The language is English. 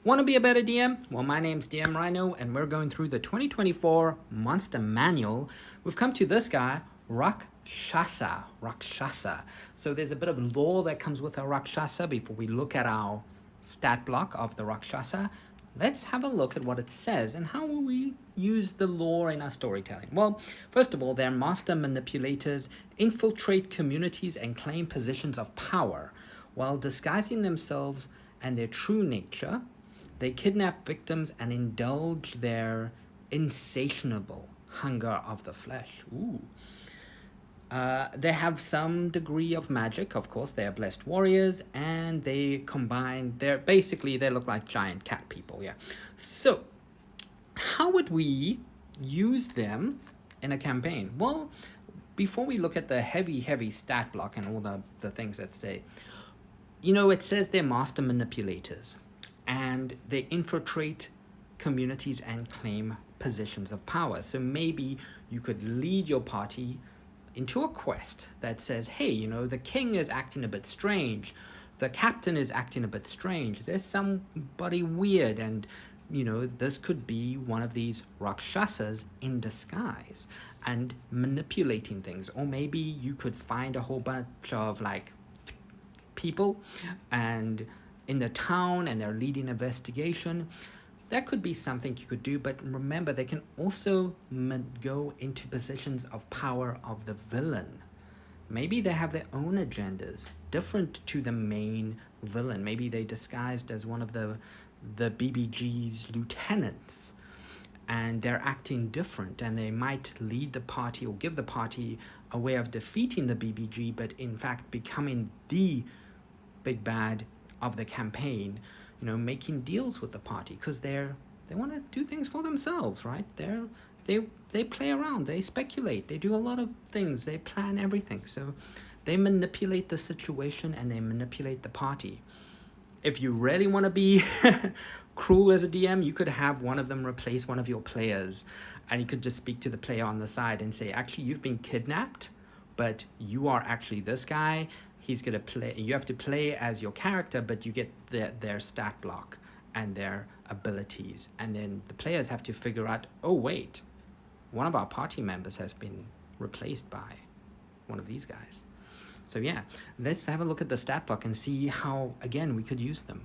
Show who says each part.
Speaker 1: Want to be a better DM? Well, my name's DM Rhino, and we're going through the 2024 Monster Manual. We've come to this guy, Rakshasa. Rakshasa. So there's a bit of lore that comes with a Rakshasa before we look at our stat block of the Rakshasa. Let's have a look at what it says and how will we use the lore in our storytelling. Well, first of all, they're master manipulators, infiltrate communities and claim positions of power. While disguising themselves and their true nature, they kidnap victims and indulge their insatiable hunger of the flesh. Ooh. They have some degree of magic, of course. They are blessed warriors, and they combine. They look like giant cat people. Yeah. So, how would we use them in a campaign? Well, before we look at the heavy stat block and all the things that say, it says they're master manipulators, and they infiltrate communities and claim positions of power. So maybe you could lead your party into a quest that says, hey, the king is acting a bit strange, the captain is acting a bit strange, there's somebody weird, and this could be one of these Rakshasas in disguise and manipulating things. Or maybe you could find a whole bunch of people and in the town, and they're leading investigation. That could be something you could do, but remember, they can also go into positions of power of the villain. Maybe they have their own agendas, different to the main villain. Maybe they disguised as one of the BBG's lieutenants, and they're acting different, and they might lead the party or give the party a way of defeating the BBG, but in fact becoming the big bad of the campaign, making deals with the party, because they want to do things for themselves, right? They play around, they speculate, they do a lot of things, they plan everything. So they manipulate the situation and they manipulate the party. If you really want to be cruel as a DM, you could have one of them replace one of your players, and you could just speak to the player on the side and say, actually, you've been kidnapped, but you are actually this guy. He's gonna play. You have to play as your character, but you get their stat block and their abilities, and then the players have to figure out, oh wait, one of our party members has been replaced by one of these guys. So yeah, let's have a look at the stat block and see how, again, we could use them.